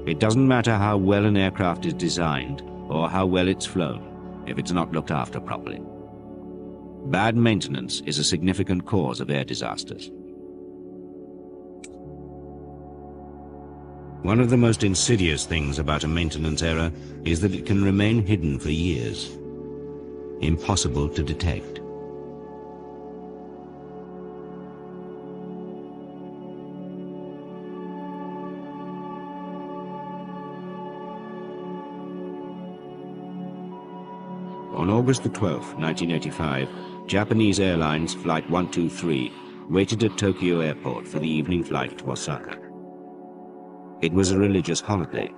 It doesn't matter how well an aircraft is designed or how well it's flown if it's not looked after properly. Bad maintenance is a significant cause of air disasters. One of the most insidious things about a maintenance error is that it can remain hidden for years. Impossible to detect. On August the 12th, 1985, Japanese Airlines Flight 123 waited at Tokyo Airport for the evening flight to Osaka. It was a religious holiday.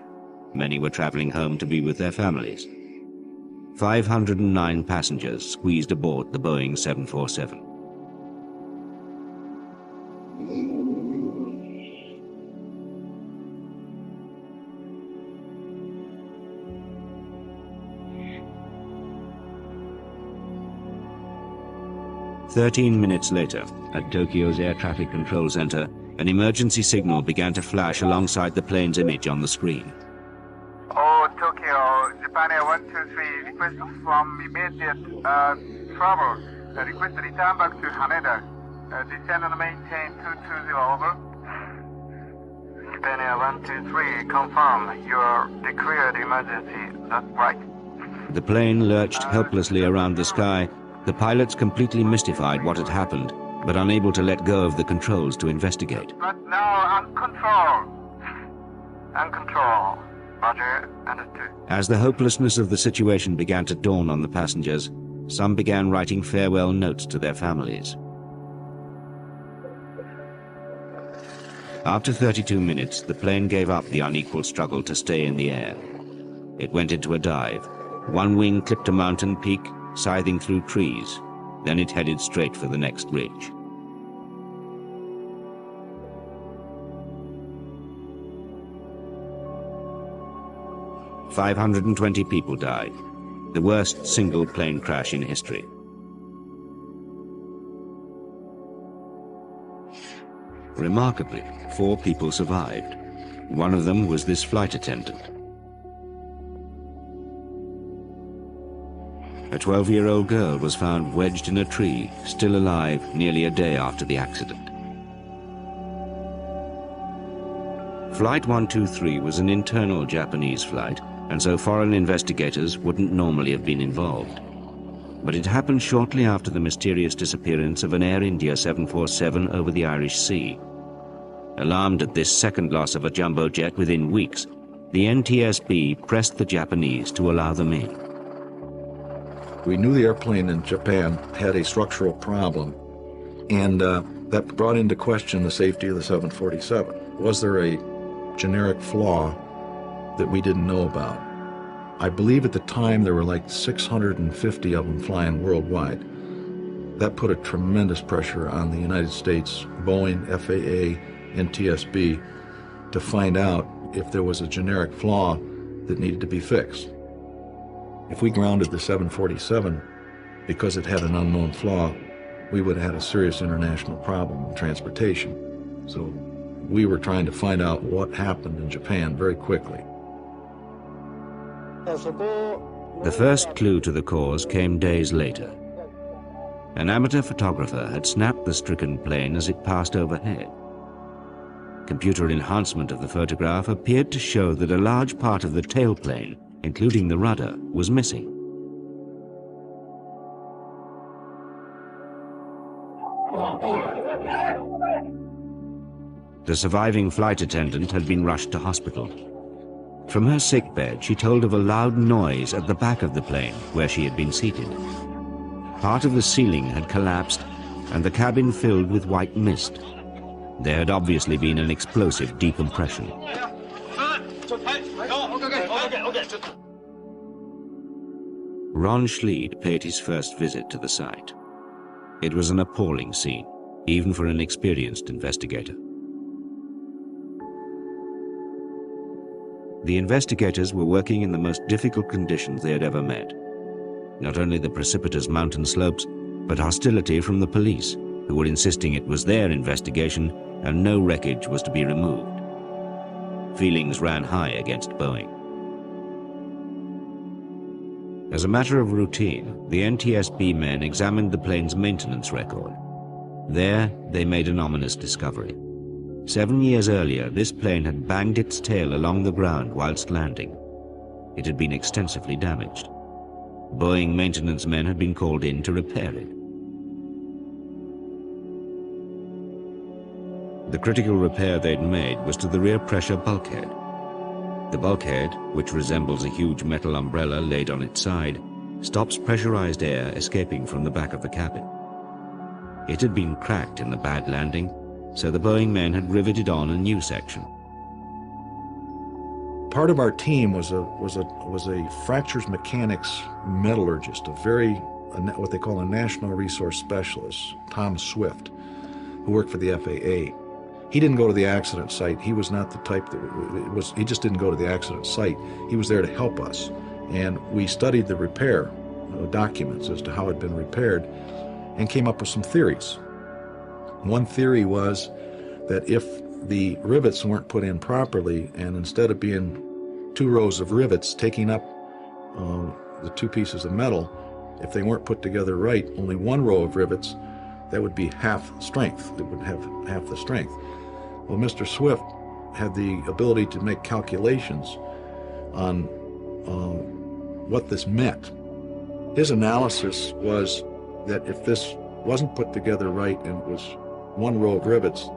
Many were traveling home to be with their families. 509 passengers squeezed aboard the Boeing 747. "13 minutes later, at Tokyo's Air Traffic Control Center, an emergency signal began to flash alongside the plane's image on the screen. Oh, Tokyo, Japan Air 123, request from immediate travel. Request to return back to Haneda. Descend and maintain 220, over. Japan Air 123, confirm you're declared emergency. That's right. The plane lurched helplessly around the sky, the pilots completely mystified what had happened, but unable to let go of the controls to investigate. But now, on control. On control. Roger, understood. As the hopelessness of the situation began to dawn on the passengers, some began writing farewell notes to their families. After 32 minutes, the plane gave up the unequal struggle to stay in the air. It went into a dive. One wing clipped a mountain peak, scything through trees. Then it headed straight for the next ridge. "520 people died, the worst single plane crash in history. Remarkably, 4 people survived. One of them was this flight attendant. A 12-year-old girl was found wedged in a tree, still alive, nearly a day after the accident. Flight 123 was an internal Japanese flight, and so foreign investigators wouldn't normally have been involved. But it happened shortly after the mysterious disappearance of an Air India 747 over the Irish Sea. Alarmed at this second loss of a jumbo jet within weeks, the NTSB pressed the Japanese to allow them in. We knew the airplane in Japan had a structural problem, and that brought into question the safety of the 747. Was there a generic flaw that we didn't know about? I believe at the time there were like 650 of them flying worldwide. That put a tremendous pressure on the United States, Boeing, FAA, NTSB to find out if there was a generic flaw that needed to be fixed. If we grounded the 747 because it had an unknown flaw, we would have had a serious international problem in transportation. So we were trying to find out what happened in Japan very quickly. The first clue to the cause came days later. An amateur photographer had snapped the stricken plane as it passed overhead. Computer enhancement of the photograph appeared to show that a large part of the tailplane, including the rudder, was missing. The surviving flight attendant had been rushed to hospital. From her sickbed, she told of a loud noise at the back of the plane where she had been seated. Part of the ceiling had collapsed and the cabin filled with white mist. There had obviously been an explosive decompression. Ron Schleed paid his first visit to the site. It was an appalling scene, even for an experienced investigator. The investigators were working in the most difficult conditions they had ever met. Not only the precipitous mountain slopes, but hostility from the police, who were insisting it was their investigation and no wreckage was to be removed. Feelings ran high against Boeing. As a matter of routine, the NTSB men examined the plane's maintenance record. There, they made an ominous discovery. 7 years earlier, this plane had banged its tail along the ground whilst landing. It had been extensively damaged. Boeing maintenance men had been called in to repair it. The critical repair they'd made was to the rear pressure bulkhead. The bulkhead, which resembles a huge metal umbrella laid on its side, stops pressurized air escaping from the back of the cabin. It had been cracked in the bad landing, so the Boeing men had riveted on a new section. Part of our team was a fractures mechanics metallurgist, what they call a national resource specialist, Tom Swift, who worked for the FAA. He didn't go to the accident site. He was not the type he just didn't go to the accident site. He was there to help us. And we studied the repair documents as to how it had been repaired and came up with some theories. One theory was that if the rivets weren't put in properly, and instead of being 2 rows of rivets taking up the 2 pieces of metal, if they weren't put together right, only 1 row of rivets, that would be half strength. It would have half the strength. Well, Mr. Swift had the ability to make calculations on what this meant. His analysis was that if this wasn't put together right and it was 1 row of rivets,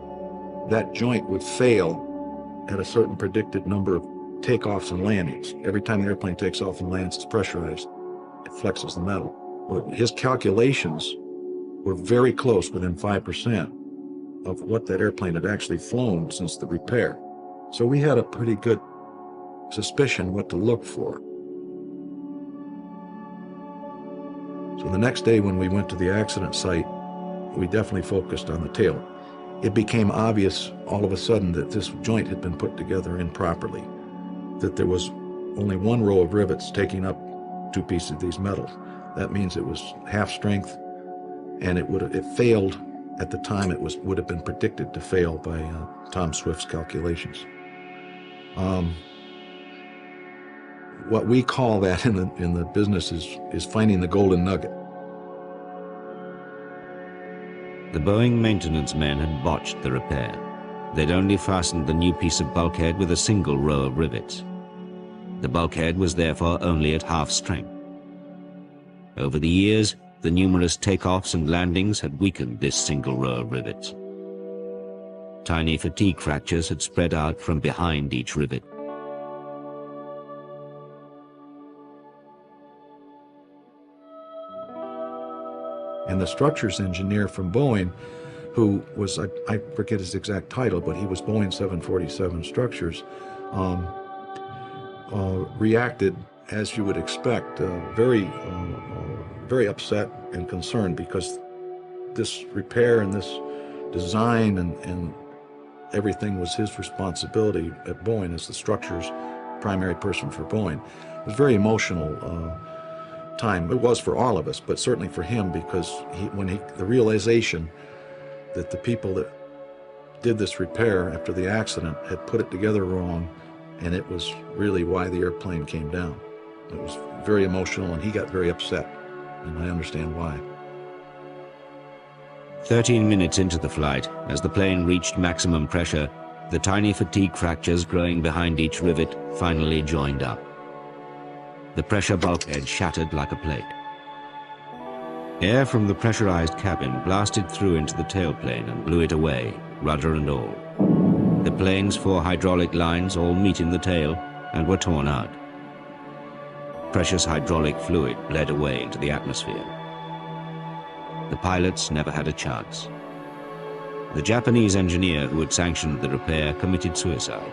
that joint would fail at a certain predicted number of takeoffs and landings. Every time the airplane takes off and lands, it's pressurized. It flexes the metal. Well, his calculations were very close, within 5% of what that airplane had actually flown since the repair. So we had a pretty good suspicion what to look for. So the next day when we went to the accident site, we definitely focused on the tail. It became obvious all of a sudden that this joint had been put together improperly, that there was only 1 row of rivets taking up 2 pieces of these metals. That means it was half strength, and it failed at the time it would have been predicted to fail by Tom Swift's calculations. What we call that in the business is finding the golden nugget. The Boeing maintenance men had botched the repair. They'd only fastened the new piece of bulkhead with a single row of rivets. The bulkhead was therefore only at half strength. Over the years, the numerous takeoffs and landings had weakened this single row of rivets. Tiny fatigue fractures had spread out from behind each rivet. And the structures engineer from Boeing, who was, I forget his exact title, but he was Boeing 747 Structures, reacted, as you would expect, very upset and concerned, because this repair and this design and everything was his responsibility at Boeing as the structure's primary person for Boeing. It was very emotional time. It was for all of us, but certainly for him, because the realization that the people that did this repair after the accident had put it together wrong, and it was really why the airplane came down. It was very emotional, and he got very upset, and I understand why. 13 minutes into the flight, as the plane reached maximum pressure, the tiny fatigue fractures growing behind each rivet finally joined up. The pressure bulkhead shattered like a plate. Air from the pressurized cabin blasted through into the tailplane and blew it away, rudder and all. The plane's 4 hydraulic lines all meet in the tail and were torn out. Precious hydraulic fluid bled away into the atmosphere. The pilots never had a chance. The Japanese engineer who had sanctioned the repair committed suicide.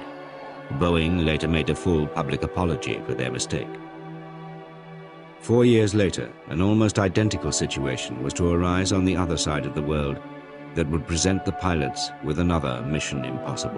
Boeing later made a full public apology for their mistake. 4 years later, an almost identical situation was to arise on the other side of the world that would present the pilots with another mission impossible.